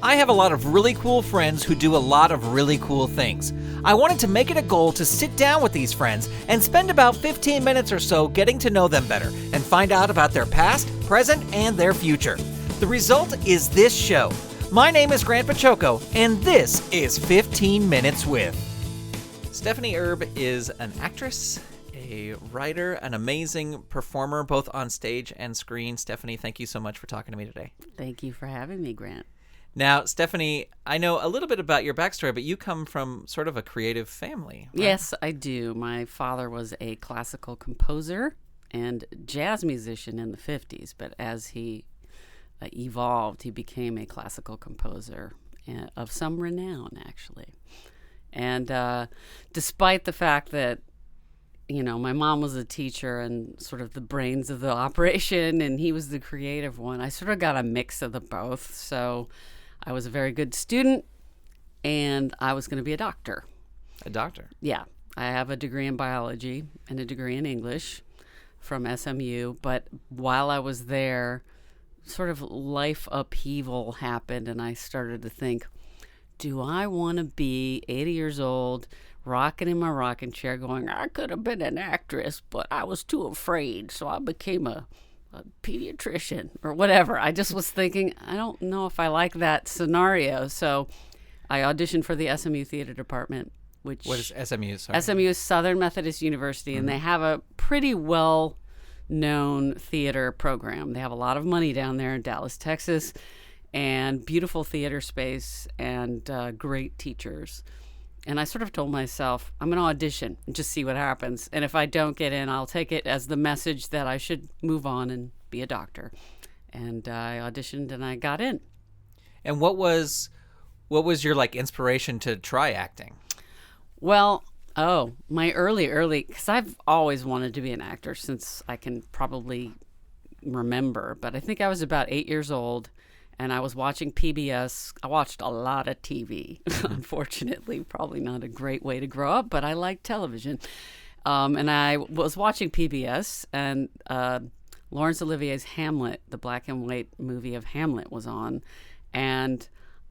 I have a lot of really cool friends who do a lot of really cool things. I wanted to make it a goal to sit down with these friends and spend about 15 minutes or so getting to know them better and find out about their past, present, and their future. The result is this show. My name is Grant Baciocco, and this is 15 Minutes With. Stephanie Erb is an actress, a writer, an amazing performer, both on stage and screen. Stephanie, thank you so much for talking to me today. Thank you for having me, Grant. Now, Stephanie, I know a little bit about your backstory, but you come from sort of a creative family, right? Yes, I do. My father was a classical composer and jazz musician in the 50s, but as he evolved, he became a classical composer of some renown, actually. And despite the fact that, you know, my mom was a teacher and sort of the brains of the operation, and he was the creative one, I sort of got a mix of the both. So I was a very good student, and I was going to be a doctor. A doctor? Yeah. I have a degree in biology and a degree in English from SMU. But while I was there, sort of life upheaval happened, and I started to think, do I want to be 80 years old, rocking in my rocking chair going, I could have been an actress, but I was too afraid, so I became a pediatrician or whatever. I just was thinking, I don't know if I like that scenario. So I auditioned for the SMU theater department. What is SMU? Sorry. SMU is Southern Methodist University, and they have a pretty well-known theater program. They have a lot of money down there in Dallas, Texas, and beautiful theater space and great teachers. And I sort of told myself, I'm going to audition and just see what happens. And if I don't get in, I'll take it as the message that I should move on and be a doctor. And I auditioned and I got in. And what was your inspiration to try acting? Well, my early, because I've always wanted to be an actor since I can probably remember. But I think I was about 8 years old. And I was watching PBS. I watched a lot of TV, unfortunately. Probably not a great way to grow up, but I like television. And I was watching PBS, and Laurence Olivier's Hamlet, the black and white movie of Hamlet, was on. And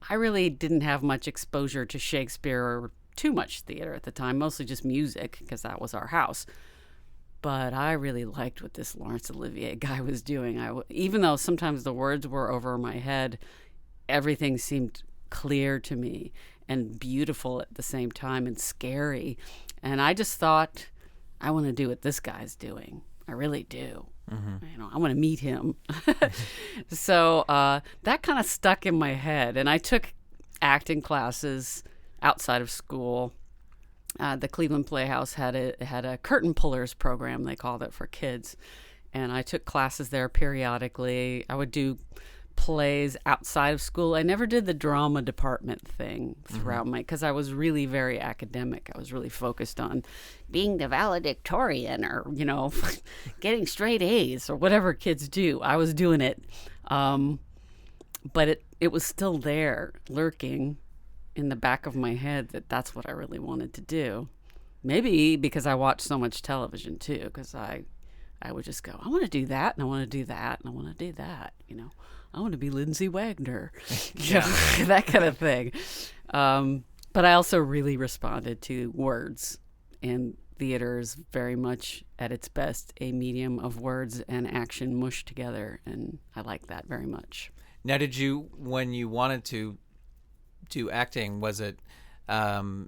I really didn't have much exposure to Shakespeare or too much theater at the time, mostly just music, because that was our house. But I really liked what this Laurence Olivier guy was doing. Even though sometimes the words were over my head, everything seemed clear to me and beautiful at the same time and scary. And I just thought, I want to do what this guy's doing. I really do. Mm-hmm. You know, I want to meet him. So that kind of stuck in my head. And I took acting classes outside of school. The Cleveland Playhouse had a curtain pullers program, they called it, for kids. And I took classes there periodically. I would do plays outside of school. I never did the drama department thing throughout because I was really very academic. I was really focused on being the valedictorian or, you know, getting straight A's or whatever kids do. I was doing it. But it was still there, lurking in the back of my head, that's what I really wanted to do. Maybe because I watched so much television too, because I would just go, I want to do that, and I want to do that, and I want to do that. You know, I want to be Lindsay Wagner, that kind of thing. But I also really responded to words, and theater is very much at its best a medium of words and action mushed together, and I like that very much. Now, did you, when you wanted to do acting, was it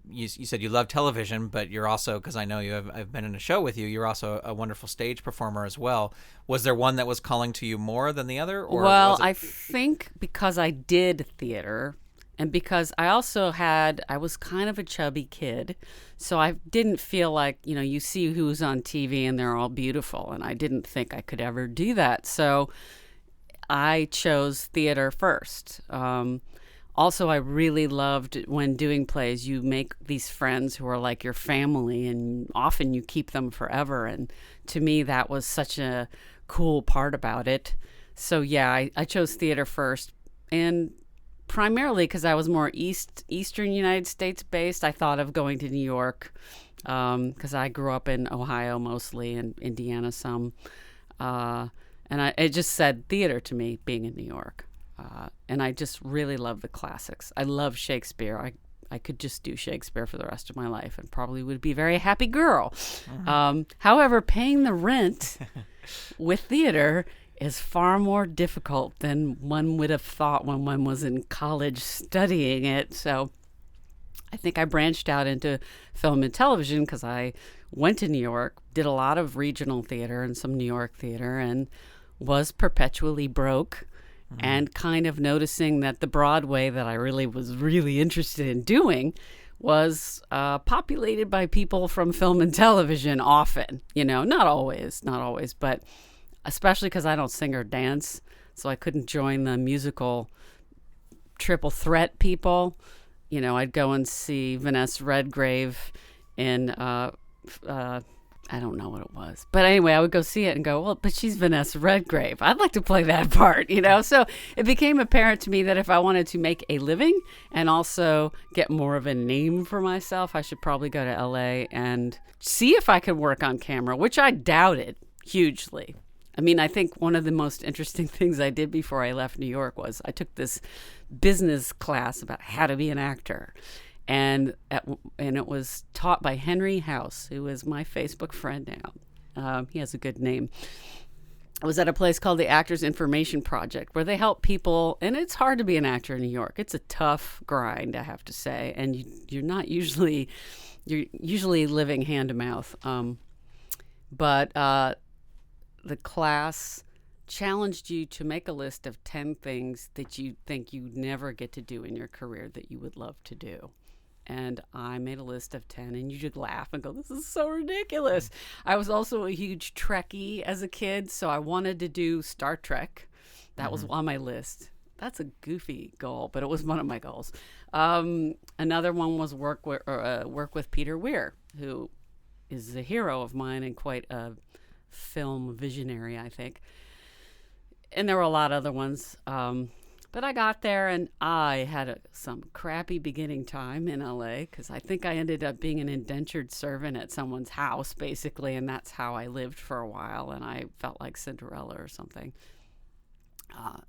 you said you love television, but you're also, because I know I've been in a show with you, you're also a wonderful stage performer as well. Was there one that was calling to you more than the other? Or well, I think because I did theater, and because I also I was kind of a chubby kid, so I didn't feel like, you know, you see who's on TV and they're all beautiful, and I didn't think I could ever do that. So I chose theater first. Also, I really loved when doing plays, you make these friends who are like your family, and often you keep them forever. And to me, that was such a cool part about it. So yeah, I chose theater first. And primarily because I was more Eastern United States based, I thought of going to New York because I grew up in Ohio mostly and Indiana some. And it just said theater to me, being in New York. And I just really love the classics. I love Shakespeare. I could just do Shakespeare for the rest of my life and probably would be a very happy girl. However, paying the rent with theater is far more difficult than one would have thought when one was in college studying it. So I think I branched out into film and television because I went to New York, did a lot of regional theater and some New York theater, and was perpetually broke. And kind of noticing that the Broadway that I was really interested in doing was populated by people from film and television often, not always, but especially because I don't sing or dance. So I couldn't join the musical triple threat people. I'd go and see Vanessa Redgrave in I don't know what it was. But anyway, I would go see it and go, well, but she's Vanessa Redgrave. I'd like to play that part, So it became apparent to me that if I wanted to make a living and also get more of a name for myself, I should probably go to LA and see if I could work on camera, which I doubted hugely. I mean, I think one of the most interesting things I did before I left New York was I took this business class about how to be an actor. And it was taught by Henry House, who is my Facebook friend now. He has a good name. I was at a place called the Actors Information Project, where they help people, and it's hard to be an actor in New York. It's a tough grind, I have to say, and you're usually living hand to mouth. But the class challenged you to make a list of 10 things that you think you never get to do in your career that you would love to do. And I made a list of 10, and you should laugh and go, this is so ridiculous. I was also a huge Trekkie as a kid, so I wanted to do Star Trek. That was on my list. That's a goofy goal, but it was one of my goals. Another one was work with Peter Weir, who is a hero of mine and quite a film visionary, I think. And there were a lot of other ones. But I got there, and I had some crappy beginning time in LA because I think I ended up being an indentured servant at someone's house, basically, and that's how I lived for a while, and I felt like Cinderella or something.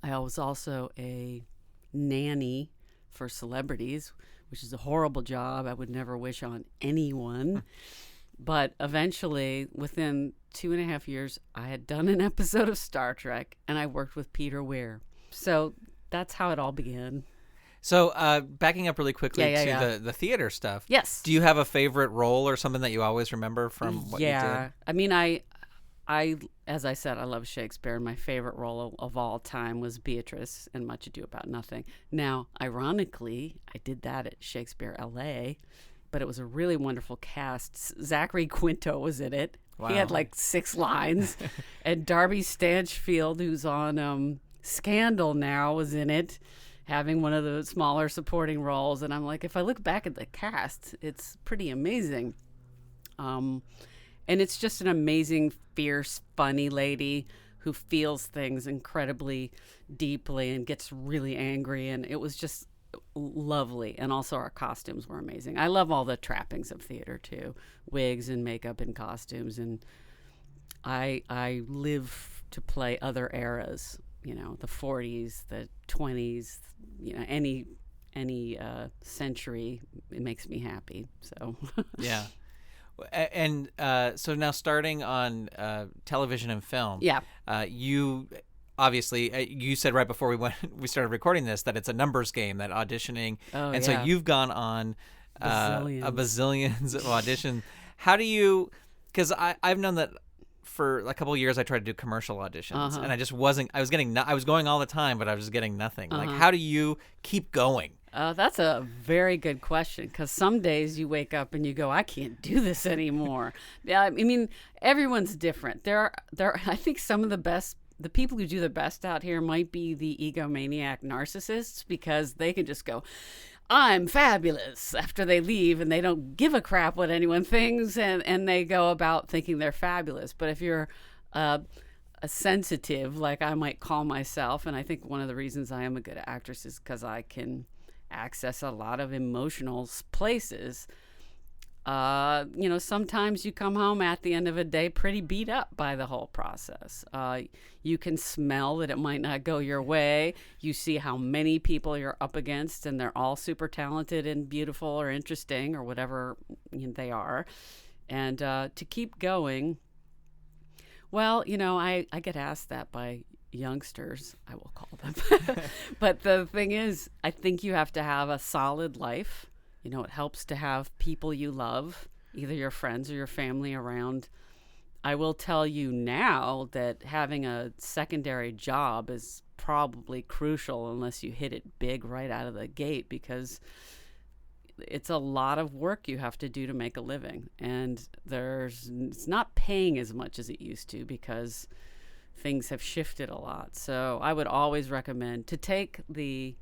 I was also a nanny for celebrities, which is a horrible job I would never wish on anyone. But eventually, within 2.5 years, I had done an episode of Star Trek, and I worked with Peter Weir. So that's how it all began. So backing up really quickly to the theater stuff. Yes. Do you have a favorite role or something that you always remember from what you did? Yeah. I mean, I as I said, I love Shakespeare, and my favorite role of all time was Beatrice in Much Ado About Nothing. Now, ironically, I did that at Shakespeare LA, but it was a really wonderful cast. Zachary Quinto was in it. Wow. He had like 6 lines. And Darby Stanchfield, who's on Scandal now, was in it, having one of the smaller supporting roles. And I'm like, if I look back at the cast, it's pretty amazing. And it's just an amazing, fierce, funny lady who feels things incredibly deeply and gets really angry. And it was just lovely. And also our costumes were amazing. I love all the trappings of theater too, wigs and makeup and costumes. And I live to play other eras. The 40s, the 20s, any century, it makes me happy. So yeah. And so now starting on television and film, you obviously you said right before we started recording this that it's a numbers game, that auditioning, so you've gone on bazillions of auditions. How do you? Because I've known that. For a couple of years, I tried to do commercial auditions, and I just wasn't. I was going all the time, but I was getting nothing. Like, how do you keep going? That's a very good question, because some days you wake up and you go, I can't do this anymore. Yeah, I mean, everyone's different. There are. I think some of the people who do the best out here might be the egomaniac narcissists, because they can just go, I'm fabulous, after they leave, and they don't give a crap what anyone thinks, and they go about thinking they're fabulous. But if you're a sensitive, like I might call myself, and I think one of the reasons I am a good actress is because I can access a lot of emotional places, Sometimes you come home at the end of a day pretty beat up by the whole process. You can smell that it might not go your way. You see how many people you're up against, and they're all super talented and beautiful or interesting or whatever they are. And to keep going, well, I get asked that by youngsters, I will call them. But the thing is, I think you have to have a solid life. It helps to have people you love, either your friends or your family around. I will tell you now that having a secondary job is probably crucial unless you hit it big right out of the gate, because it's a lot of work you have to do to make a living. And it's not paying as much as it used to because things have shifted a lot. So I would always recommend to take the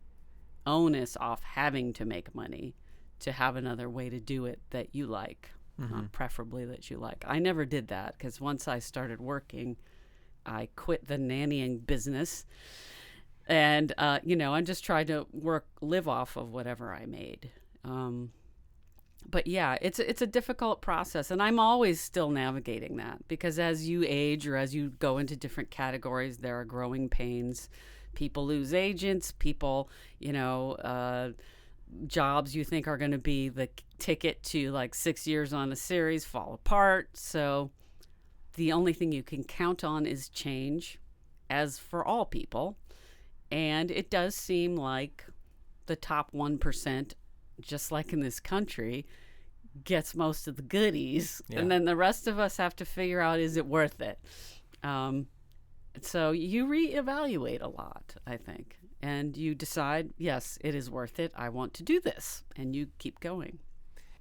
onus off having to make money, to have another way to do it that you like, preferably that you like. I never did that because once I started working, I quit the nannying business, and I just tried to live off of whatever I made. But yeah, it's a difficult process, and I'm always still navigating that, because as you age or as you go into different categories, there are growing pains. People lose agents, people, jobs you think are going to be the ticket to like 6 years on a series fall apart. So the only thing you can count on is change, as for all people. And it does seem like the top 1%, just like in this country, gets most of the goodies. Yeah. And then the rest of us have to figure out, is it worth it? So you reevaluate a lot, I think. And you decide, yes, it is worth it. I want to do this. And you keep going.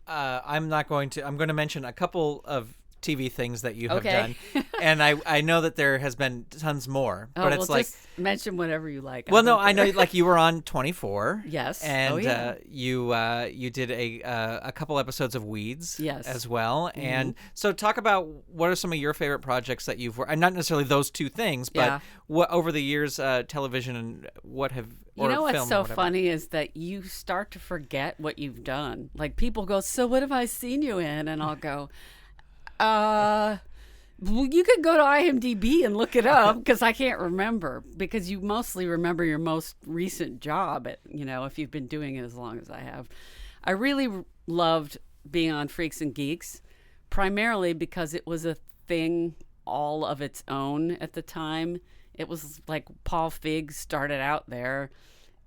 I'm going to mention a couple of TV things that you have done. And I know that there has been tons more. But it's like, just mention whatever you like. Well, no, I know, like, you were on 24. Yes. And you did a couple episodes of Weeds as well. Mm-hmm. And so talk about what are some of your favorite projects that you've worked, and not necessarily those two things, but what over the years, television, and what have, or film, what's so funny is that you start to forget what you've done. Like, people go, so what have I seen you in? And I'll go, well, you could go to IMDb and look it up, because I can't remember, because you mostly remember your most recent job if you've been doing it as long as I have. I really loved being on Freaks and Geeks, primarily because it was a thing all of its own at the time. It was like Paul Feig started out there,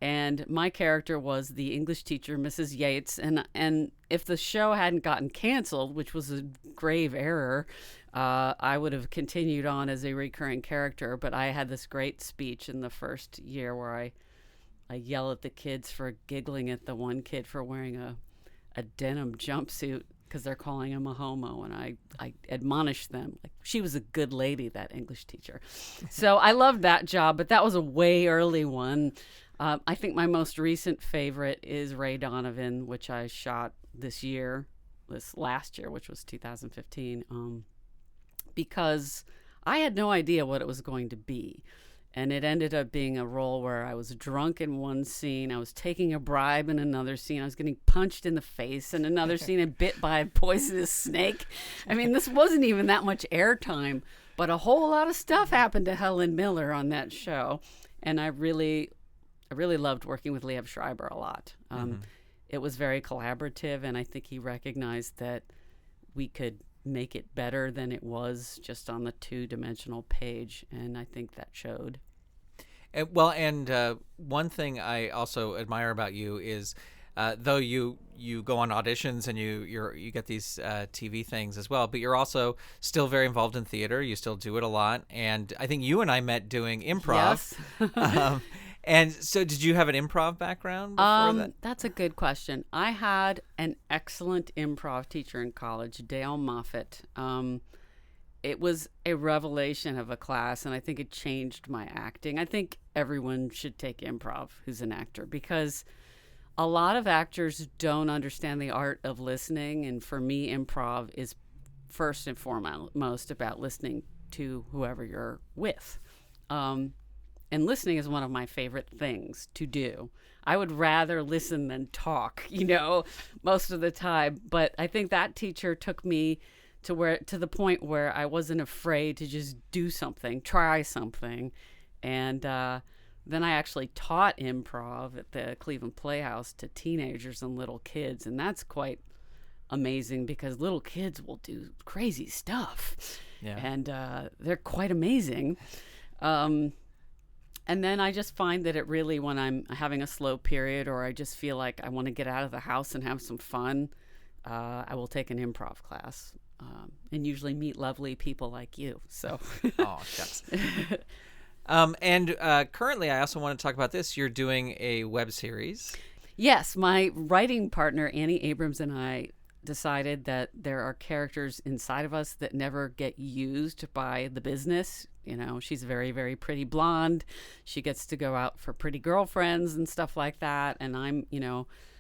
and my character was the English teacher, Mrs. Yates. And if the show hadn't gotten canceled, which was a grave error, I would have continued on as a recurring character. But I had this great speech in the first year where I yell at the kids for giggling at the one kid for wearing a denim jumpsuit because they're calling him a homo. And I admonish them. Like, she was a good lady, that English teacher. So I loved that job, but that was a way early one. I think my most recent favorite is Ray Donovan, which I shot this last year, which was 2015, because I had no idea what it was going to be. And it ended up being a role where I was drunk in one scene, I was taking a bribe in another scene, I was getting punched in the face in another scene and bit by a poisonous snake. I mean, this wasn't even that much airtime, but a whole lot of stuff happened to Helen Miller on that show. And I really loved working with Liev Schreiber a lot. It was very collaborative, and I think he recognized that we could make it better than it was just on the two-dimensional page, and I think that showed. One thing I also admire about you is, though you go on auditions and you get these TV things as well, but you're also still very involved in theater. You still do it a lot, and I think you and I met doing improv. Yes. And so did you have an improv background before that? That's a good question. I had an excellent improv teacher in college, Dale Moffat. It was a revelation of a class, and I think it changed my acting. I think everyone should take improv who's an actor, because a lot of actors don't understand the art of listening. And for me, improv is first and foremost about listening to whoever you're with. and listening is one of my favorite things to do. I would rather listen than talk, most of the time. But I think that teacher took me to the point where I wasn't afraid to just do something, try something. And then I actually taught improv at the Cleveland Playhouse to teenagers and little kids. And that's quite amazing because little kids will do crazy stuff. Yeah. And they're quite amazing. And then I just find that it really, when I'm having a slow period or I just feel like I want to get out of the house and have some fun, I will take an improv class and usually meet lovely people like you. So, oh, shucks. And currently, I also want to talk about this. You're doing a web series. Yes, my writing partner, Annie Abrams, and I decided that there are characters inside of us that never get used by the business. She's very, very pretty blonde. She gets to go out for pretty girlfriends and stuff like that. And I'm,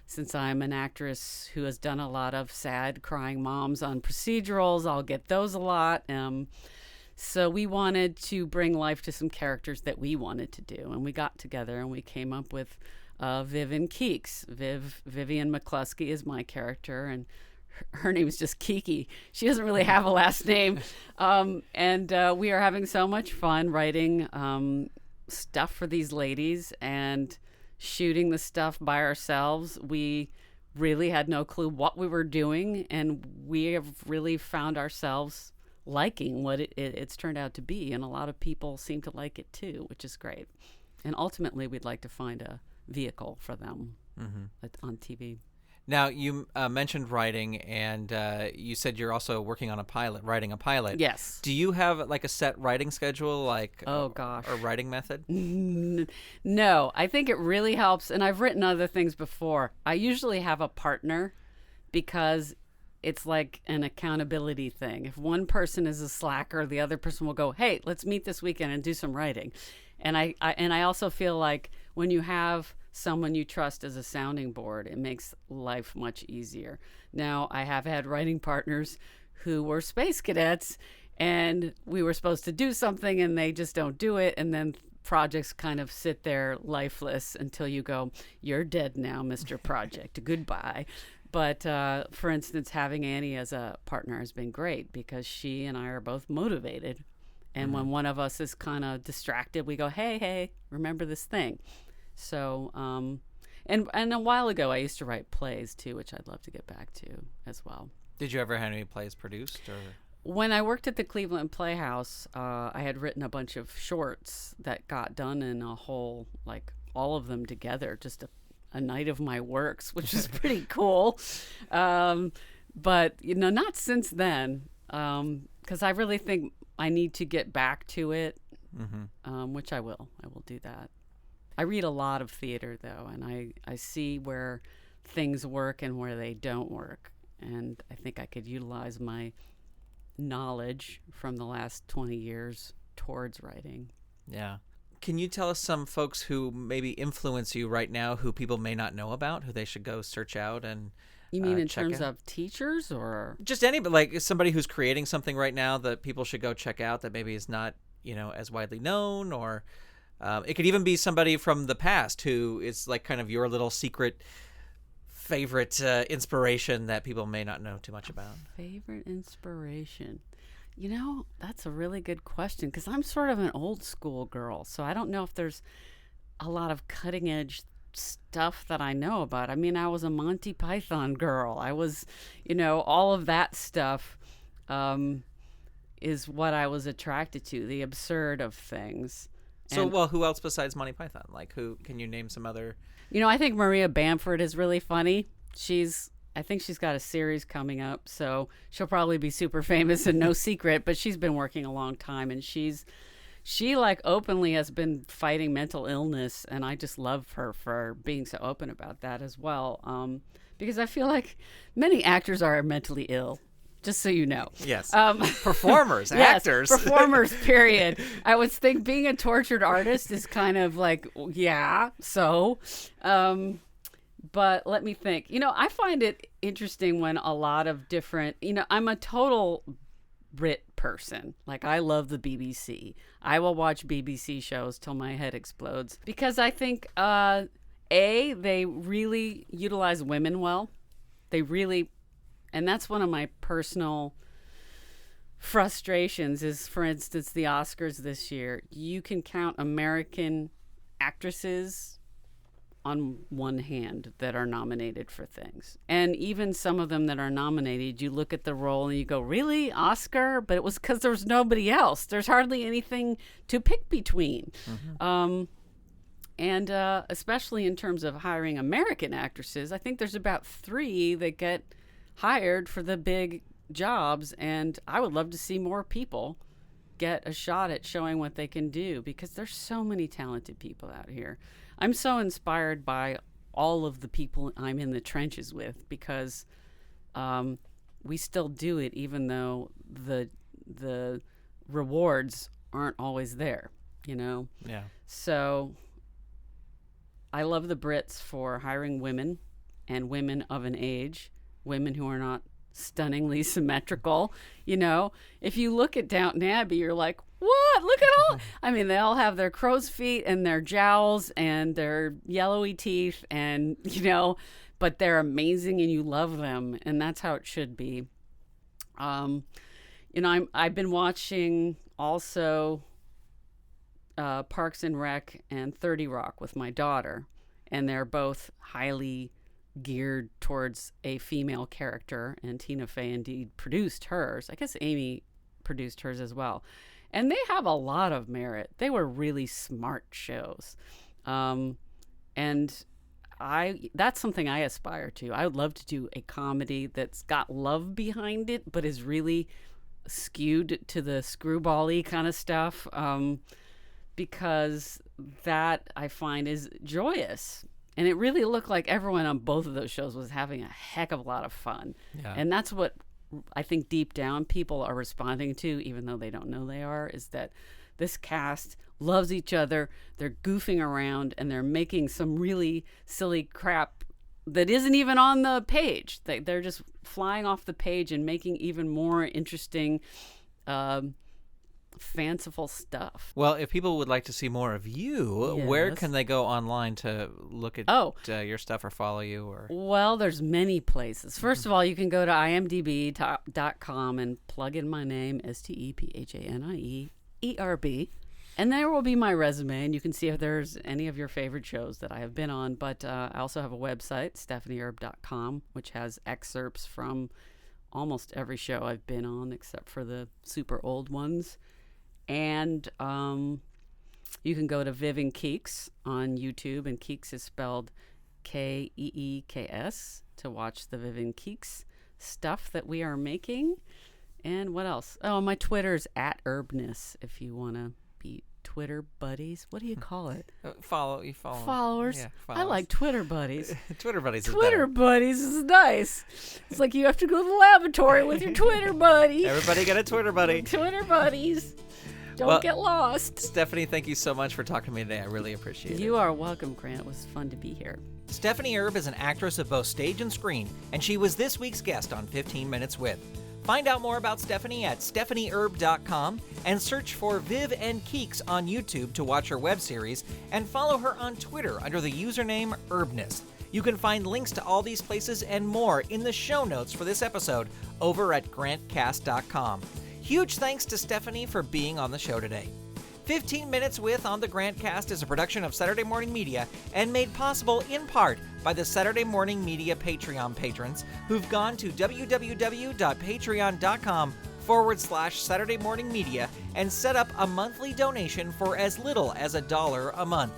since I'm an actress who has done a lot of sad crying moms on procedurals, I'll get those a lot. So we wanted to bring life to some characters that we wanted to do. And we got together and we came up with Viv and Keeks. Vivian McCluskey is my character, and her name is just Kiki. She doesn't really have a last name. And we are having so much fun writing stuff for these ladies and shooting the stuff by ourselves. We really had no clue what we were doing, and we have really found ourselves liking what it's turned out to be. And a lot of people seem to like it too, which is great. And ultimately, we'd like to find a vehicle for them on TV. Now, you mentioned writing, and you said you're also working on writing a pilot. Yes. Do you have like a set writing schedule, oh gosh, or writing method? No, I think it really helps, and I've written other things before. I usually have a partner because it's like an accountability thing. If one person is a slacker, the other person will go, "Hey, let's meet this weekend and do some writing." And I also feel like when you have someone you trust as a sounding board, it makes life much easier. Now, I have had writing partners who were space cadets, and we were supposed to do something and they just don't do it, and then projects kind of sit there lifeless until you go, "You're dead now, Mr. Project. Goodbye." But for instance, having Annie as a partner has been great because she and I are both motivated. And when one of us is kind of distracted, we go, hey, remember this thing. So, and a while ago, I used to write plays too, which I'd love to get back to as well. Did you ever have any plays produced? Or when I worked at the Cleveland Playhouse, I had written a bunch of shorts that got done in a whole, like all of them together, just a night of my works, which is pretty cool. But, not since then, because I really think I need to get back to it, which I will. I will do that. I read a lot of theater, though, and I see where things work and where they don't work. And I think I could utilize my knowledge from the last 20 years towards writing. Yeah. Can you tell us some folks who maybe influence you right now who people may not know about, who they should go search out and You mean in terms of teachers or? Just anybody, like somebody who's creating something right now that people should go check out that maybe is not, as widely known, or it could even be somebody from the past who is like kind of your little secret favorite inspiration that people may not know too much about. Favorite inspiration? That's a really good question because I'm sort of an old school girl, so I don't know if there's a lot of cutting edge stuff that I know about. I mean, I was a Monty Python girl. I was, all of that stuff is what I was attracted to, the absurd of things. So, who else besides Monty Python? Like, who can you name some other? I think Maria Bamford is really funny. I think she's got a series coming up, so she'll probably be super famous and no secret, but she's been working a long time, and she like openly has been fighting mental illness, and I just love her for being so open about that as well, because I feel like many actors are mentally ill, just so you know. Yes. Performers, actors. Yes, performers, period. I would think being a tortured artist is kind of like, yeah, so... But let me think. I find it interesting when a lot of different, I'm a total Brit person. Like, I love the BBC. I will watch BBC shows till my head explodes because I think, they really utilize women well. They really, and that's one of my personal frustrations is, for instance, the Oscars this year. You can count American actresses on one hand that are nominated for things. And even some of them that are nominated, you look at the role and you go, really, Oscar? But it was because there was nobody else. There's hardly anything to pick between. And especially in terms of hiring American actresses, I think there's about 3 that get hired for the big jobs, and I would love to see more people get a shot at showing what they can do because there's so many talented people out here. I'm so inspired by all of the people I'm in the trenches with because we still do it even though the rewards aren't always there, you know? Yeah. So I love the Brits for hiring women and women of an age, women who are not stunningly symmetrical. You know, if you look at Downton Abbey, you're like, what? Look at all. I mean, they all have their crow's feet and their jowls and their yellowy teeth and, you know, but they're amazing and you love them. And that's how it should be. You know, I've been watching also Parks and Rec and 30 Rock with my daughter, and they're both highly geared towards a female character, and Tina Fey indeed produced hers. I guess Amy produced hers as well. And they have a lot of merit. They were really smart shows. And that's something I aspire to. I would love to do a comedy that's got love behind it, but is really skewed to the screwball-y kind of stuff, because that I find is joyous. And it really looked like everyone on both of those shows was having a heck of a lot of fun. Yeah. And that's what I think deep down people are responding to, even though they don't know they are, is that this cast loves each other. They're goofing around and they're making some really silly crap that isn't even on the page. They're just flying off the page and making even more interesting, fanciful stuff. Well, if people would like to see more of you, yes, where can they go online to look at your stuff or follow you? Or well, there's many places. First of all, you can go to imdb.com and plug in my name, StephanieErb, and there will be my resume, and you can see if there's any of your favorite shows that I have been on. But I also have a website, StephanieErb.com, which has excerpts from almost every show I've been on, except for the super old ones. And you can go to Viv and Keeks on YouTube, and Keeks is spelled Keeks, to watch the Viv and Keeks stuff that we are making. And what else? Oh, my Twitter's @Herbness if you want to be Twitter buddies. What do you call it? Follow. Followers. Yeah, I like Twitter buddies. Twitter buddies is Twitter better. buddies is nice. It's like you have to go to the laboratory with your Twitter buddy. Everybody get a Twitter buddy. Twitter buddies. Don't get lost. Stephanie, thank you so much for talking to me today. I really appreciate it. You are welcome, Grant. It was fun to be here. Stephanie Erb is an actress of both stage and screen, and she was this week's guest on 15 Minutes With. Find out more about Stephanie at stephanieerb.com and search for Viv and Keeks on YouTube to watch her web series, and follow her on Twitter under the username Herbness. You can find links to all these places and more in the show notes for this episode over at GrantCast.com. Huge thanks to Stephanie for being on the show today. 15 Minutes With on the GrantCast is a production of Saturday Morning Media and made possible in part by the Saturday Morning Media Patreon patrons who've gone to www.patreon.com/Saturday Morning Media and set up a monthly donation for as little as $1 a month.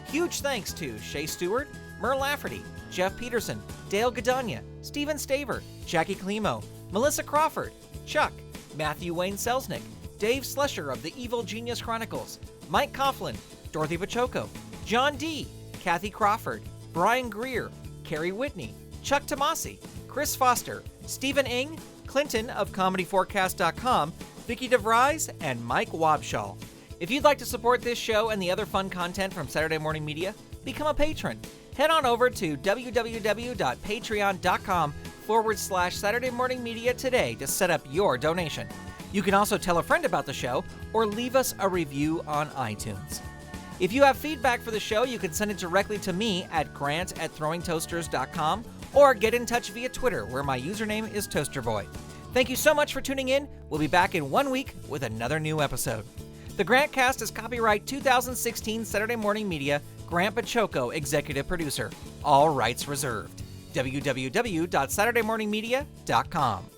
Huge thanks to Shay Stewart, Merle Lafferty, Jeff Peterson, Dale Gadania, Stephen Staver, Jackie Klimo, Melissa Crawford, Chuck, Matthew Wayne Selznick, Dave Slusher of the Evil Genius Chronicles, Mike Coughlin, Dorothy Baciocco, John D., Kathy Crawford, Brian Greer, Carrie Whitney, Chuck Tomasi, Chris Foster, Stephen Ing, Clinton of ComedyForecast.com, Vicky DeVries, and Mike Wabshall. If you'd like to support this show and the other fun content from Saturday Morning Media, become a patron. Head on over to www.patreon.com/Saturday Morning Media today to set up your donation. You can also tell a friend about the show or leave us a review on iTunes. If you have feedback for the show, you can send it directly to me at grant@throwingtoasters.com or get in touch via Twitter, where my username is ToasterBoy. Thank you so much for tuning in. We'll be back in 1 week with another new episode. The GrantCast is copyright 2016 Saturday Morning Media, Grant Baciocco, executive producer. All rights reserved. www.saturdaymorningmedia.com.